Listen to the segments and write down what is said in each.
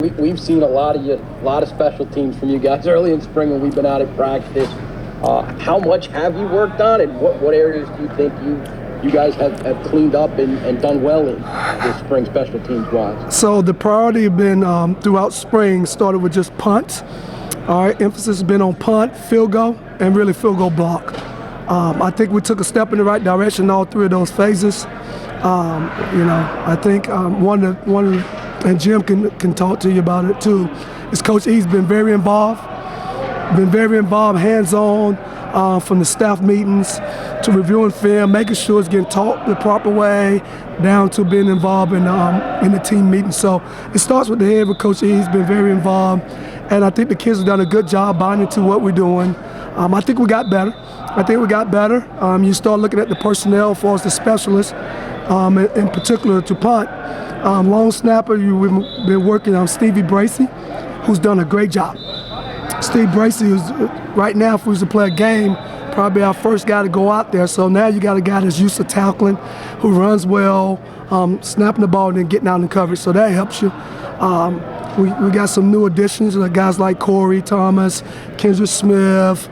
We've seen a lot of special teams from you guys early in spring when we've been out at practice. How much have you worked on, and what areas do you think you guys have cleaned up and done well in this spring special teams wise? So the priority has been throughout spring, started with just punt. All right, emphasis has been on punt, field goal, and really field goal block. I think we took a step in the right direction in all three of those phases. I think one of and Jim can talk to you about it too, is Coach E's been very involved, hands-on, from the staff meetings to reviewing film, making sure it's getting taught the proper way, down to being involved in the team meeting. So it starts with the head with Coach E. He's been very involved, and I think the kids have done a good job bonding to what we're doing. I think we got better. You start looking at the personnel as far as the specialists, in particular to punt. Long snapper, we've been working on Stevie Bracey, who's done a great job. Steve Bracey is right now, if we was to play a game, probably our first guy to go out there. So now you got a guy that's used to tackling, who runs well, snapping the ball and then getting out in coverage. So that helps you. We got some new additions, guys like Corey Thomas, Kendra Smith.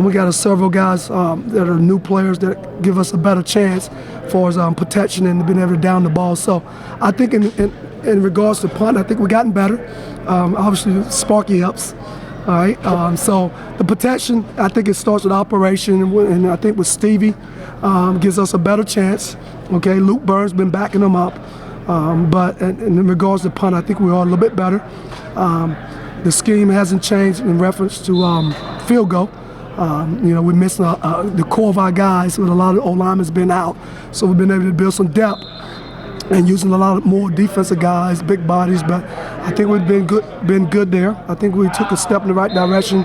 We got several guys that are new players that give us a better chance for as protection and being able to down the ball. So I think in regards to punt, I think we've gotten better. Obviously, Sparky helps. All right. So the protection, I think it starts with operation, and I think with Stevie gives us a better chance. Okay. Luke Burns been backing them up, but in regards to punt, I think we are a little bit better. The scheme hasn't changed in reference to field goal. We're missing the core of our guys, with a lot of O-linemen's been out. So we've been able to build some depth and using a lot of more defensive guys, big bodies. But I think we've been good there. I think we took a step in the right direction.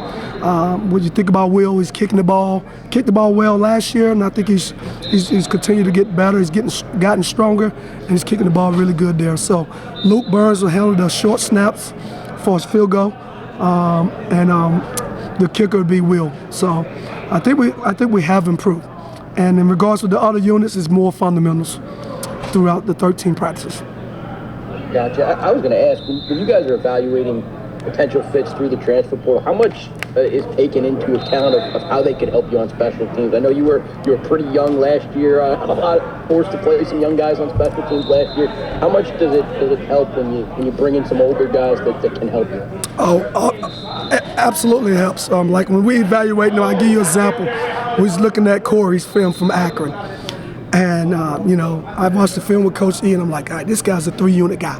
When you think about Will, he's kicked the ball well last year, and I think he's continued to get better. He's gotten stronger, and he's kicking the ball really good there. So Luke Burns will handle the short snaps for his field goal, and the kicker would be Will. So I think we have improved. And in regards to the other units, it's more fundamentals throughout the 13 practices. Gotcha. I was going to ask, when you guys are evaluating potential fits through the transfer portal, how much is taken into account of how they could help you on special teams? I know you were pretty young last year. A lot forced to play some young guys on special teams last year. How much does it help when you bring in some older guys that can help you? Absolutely helps. Like when we evaluate, I'll give you an example. We was looking at Corey's film from Akron. And, I watched the film with Coach E, and I'm like, all right, this guy's a 3-unit guy.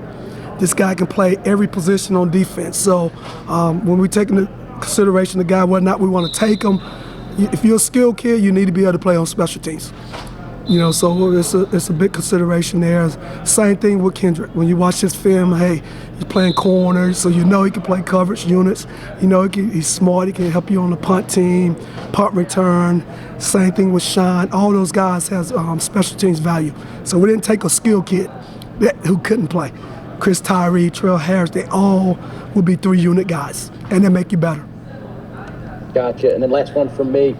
This guy can play every position on defense. So when we take into consideration the guy, whether or not we want to take him, if you're a skilled kid, you need to be able to play on special teams. So it's a big consideration there. Same thing with Kendrick. When you watch his film, hey, he's playing corner, so he can play coverage units. He's smart. He can help you on the punt team, punt return. Same thing with Sean. All those guys has special teams value. So we didn't take a skilled kid who couldn't play. Chris Tyree, Trell Harris, they all would be 3-unit guys, and they make you better. Gotcha. And then last one from me.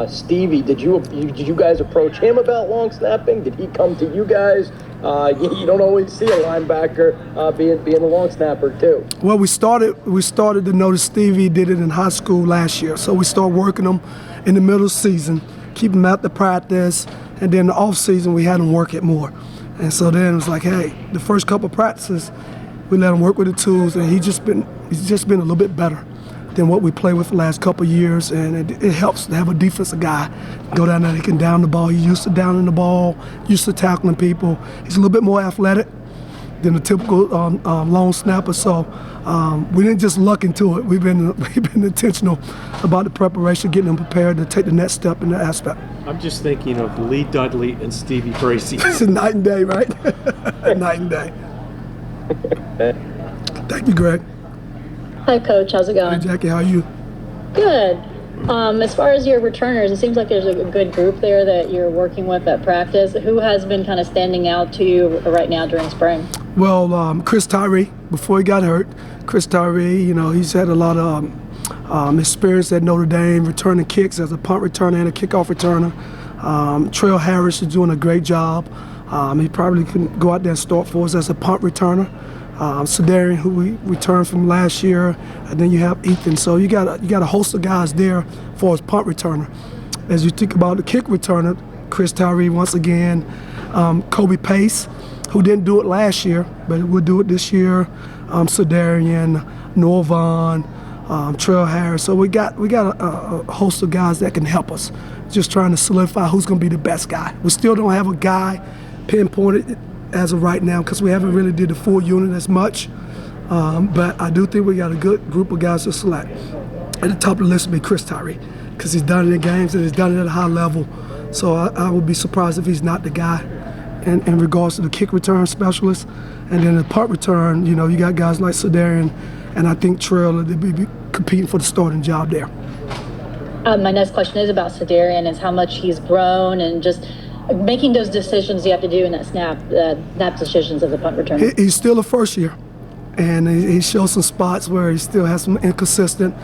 Stevie, did you guys approach him about long snapping? Did he come to you guys? You don't always see a linebacker being a long snapper too. Well, we started to notice Stevie did it in high school last year, so we started working him in the middle of the season, keep him out to practice, and then the off season we had him work it more. And so then it was like, hey, the first couple of practices we let him work with the tools, and he's just been a little bit better than what we played with the last couple of years, and it helps to have a defensive guy go down there. He can down the ball. He's used to downing the ball, used to tackling people. He's a little bit more athletic than the typical long snapper. So we didn't just luck into it. We've been intentional about the preparation, getting them prepared to take the next step in that aspect. I'm just thinking of Lee Dudley and Stevie Bracey. It's a night and day, right? Night and day. Thank you, Greg. Hi, Coach. How's it going? Hey, Jackie. How are you? Good. As far as your returners, it seems like there's a good group there that you're working with at practice. Who has been kind of standing out to you right now during spring? Well, Chris Tyree, before he got hurt. Chris Tyree, he's had a lot of experience at Notre Dame, returning kicks as a punt returner and a kickoff returner. Trell Harris is doing a great job. He probably can go out there and start for us as a punt returner. Sedarian, who we returned from last year, and then you have Ethan. So you got a host of guys there for his punt returner. As you think about the kick returner, Chris Tyree once again, Kobe Pace, who didn't do it last year, but will do it this year. Sedarian, Noah Vaughn, Trell Harris. So we got a host of guys that can help us. Just trying to solidify who's going to be the best guy. We still don't have a guy pinpointed as of right now because we haven't really did the full unit as much. But I do think we got a good group of guys to select. At the top of the list would be Chris Tyree because he's done it in games and he's done it at a high level. So I would be surprised if he's not the guy in regards to the kick return specialist. And then the punt return, you got guys like Sedarian and I think Trell that be competing for the starting job there. My next question is about Sedarian, is how much he's grown and just making those decisions you have to do in that snap decisions of the punt return. He's still a first year, and he shows some spots where he still has some inconsistent.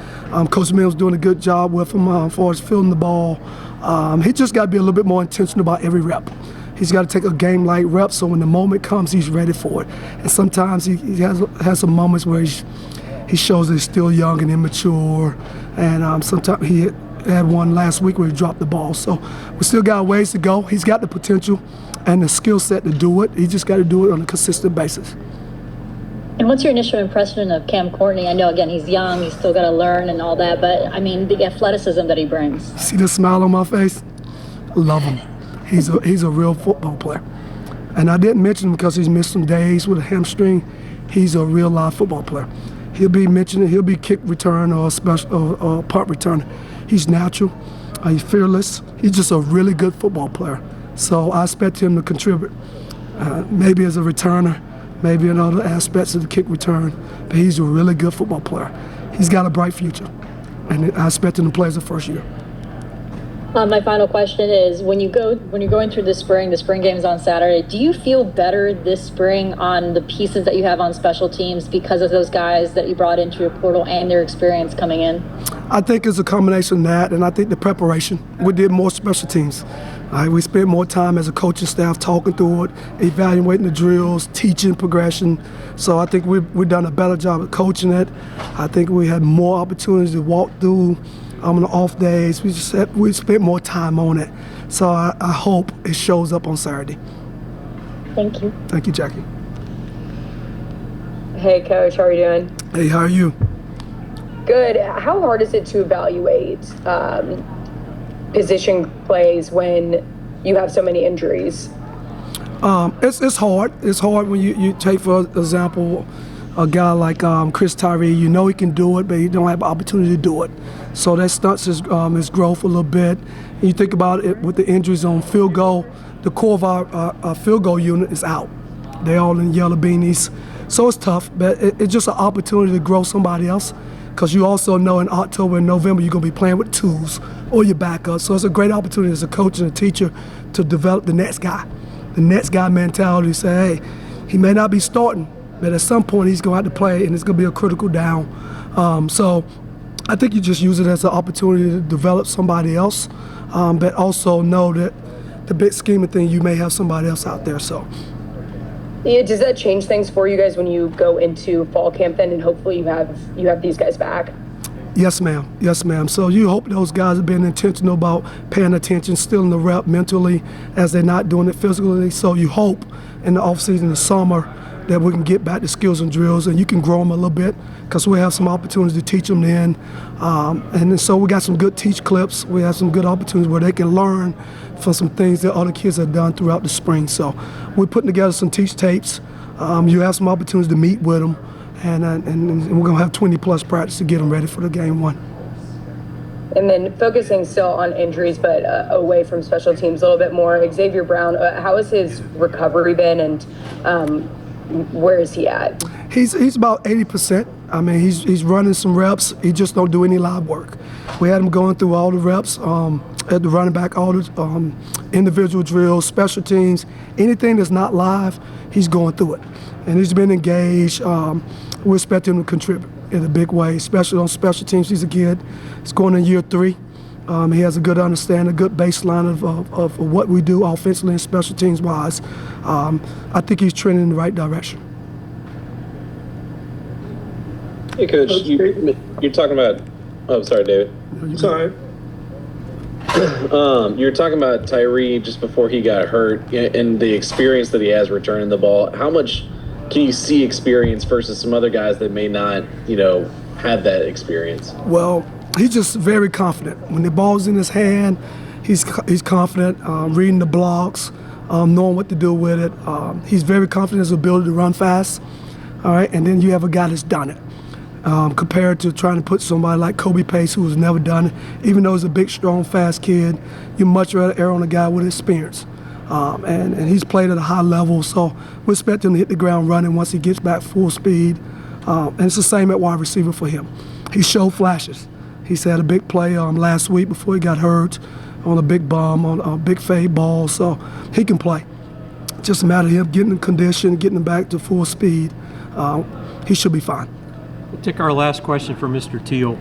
Coach Mills doing a good job with him as far as fielding the ball. He just got to be a little bit more intentional about every rep. He's got to take a game-like rep so when the moment comes, he's ready for it. And sometimes he has some moments where he shows that he's still young and immature, and sometimes he had one last week where he dropped the ball. So we still got a ways to go. He's got the potential and the skill set to do it. He just got to do it on a consistent basis. And what's your initial impression of Cam Courtney? I know, again, he's young, he's still got to learn and all that, but, I mean, the athleticism that he brings. See the smile on my face? I love him. He's a real football player. And I didn't mention him because he's missed some days with a hamstring. He's a real live football player. He'll be mentioned, he'll be kick return or punt return. He's natural, he's fearless. He's just a really good football player. So I expect him to contribute, maybe as a returner, maybe in other aspects of the kick return. But he's a really good football player. He's got a bright future, and I expect him to play as a first year. My final question is, when you're going through the spring game is on Saturday, do you feel better this spring on the pieces that you have on special teams because of those guys that you brought into your portal and their experience coming in? I think it's a combination of that, and I think the preparation. We did more special teams. We spent more time as a coaching staff talking through it, evaluating the drills, teaching progression. So I think we've done a better job of coaching it. I think we had more opportunities to walk through on the off days. We spent more time on it. So I hope it shows up on Saturday. Thank you. Thank you, Jackie. Hey, Coach, how are you doing? Hey, how are you? Good. How hard is it to evaluate position plays when you have so many injuries? It's hard. It's hard when you take, for example, a guy like Chris Tyree. You know he can do it, but he don't have the opportunity to do it. So that stunts his growth a little bit. And you think about it with the injuries on field goal, the core of our field goal unit is out. They're all in yellow beanies. So it's tough, but it's just an opportunity to grow somebody else, because you also know in October and November you're going to be playing with twos or your backup. So it's a great opportunity as a coach and a teacher to develop the next guy. The next guy mentality, say, hey, he may not be starting, but at some point he's going to have to play and it's going to be a critical down. So I think you just use it as an opportunity to develop somebody else, but also know that the big scheme of things, you may have somebody else out there. So. Yeah, does that change things for you guys when you go into fall camp then, and hopefully you have these guys back? Yes, ma'am. Yes, ma'am. So you hope those guys are being intentional about paying attention, still in the rep mentally as they're not doing it physically. So you hope in the offseason, the summer, that we can get back to skills and drills and you can grow them a little bit, because we have some opportunities to teach them then. And then so we got some good teach clips. We have some good opportunities where they can learn from some things that other kids have done throughout the spring. So we're putting together some teach tapes. You have some opportunities to meet with them, and we're going to have 20-plus practice to get them ready for the game one. And then focusing still on injuries, but away from special teams a little bit more, Xavier Brown, how has his recovery been, and where is he at? He's about 80%. I mean, he's running some reps. He just don't do any live work. We had him going through all the reps at the running back, all the individual drills, special teams, anything that's not live, he's going through it. And he's been engaged. We expect him to contribute in a big way, especially on special teams. He's a kid. He's going in year 3. He has a good understanding, a good baseline of what we do offensively and special teams wise. I think he's trending in the right direction. Hey, Coach, you're talking about. Oh, sorry, David. Sorry. You were talking about Tyree just before he got hurt and the experience that he has returning the ball. How much can you see experience versus some other guys that may not, have that experience? Well, he's just very confident. When the ball's in his hand, he's confident, reading the blocks, knowing what to do with it. He's very confident in his ability to run fast. All right, and then you have a guy that's done it. Compared to trying to put somebody like Kobe Pace, who has never done it, even though he's a big, strong, fast kid, you much rather err on a guy with experience. And he's played at a high level, so we expect him to hit the ground running once he gets back full speed. And it's the same at wide receiver for him. He showed flashes. He's had a big play last week before he got hurt on a big bomb, on a big fade ball, so he can play. Just a matter of him getting in condition, getting him back to full speed. He should be fine. We'll take our last question from Mr. Teal.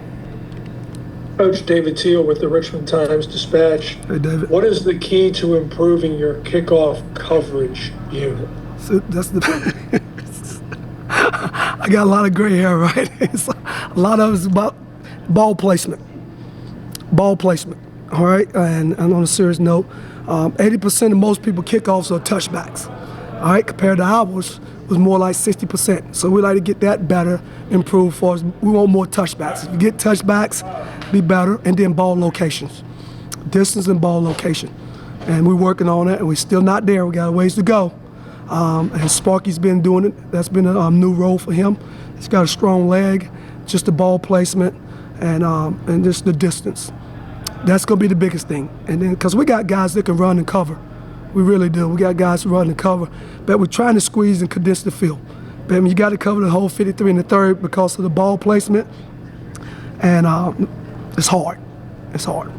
Coach David Teal with the Richmond Times-Dispatch. Hey, David. What is the key to improving your kickoff coverage unit? So that's the. I got a lot of gray hair, right? A lot of it's about ball placement. Ball placement. All right, and on a serious note, 80% of most people kickoffs are touchbacks. All right, compared to ours, was more like 60%. So we like to get that better, improve for us. We want more touchbacks. If you get touchbacks, be better, and then ball locations, distance and ball location. And we're working on it, and we're still not there. We got a ways to go. And Sparky's been doing it. That's been a new role for him. He's got a strong leg, just the ball placement, and just the distance. That's gonna be the biggest thing. And then, because we got guys that can run and cover. We really do. We got guys who run and cover, but we're trying to squeeze and condense the field. But I mean, you got to cover the whole 53 and the third because of the ball placement, and it's hard. It's hard.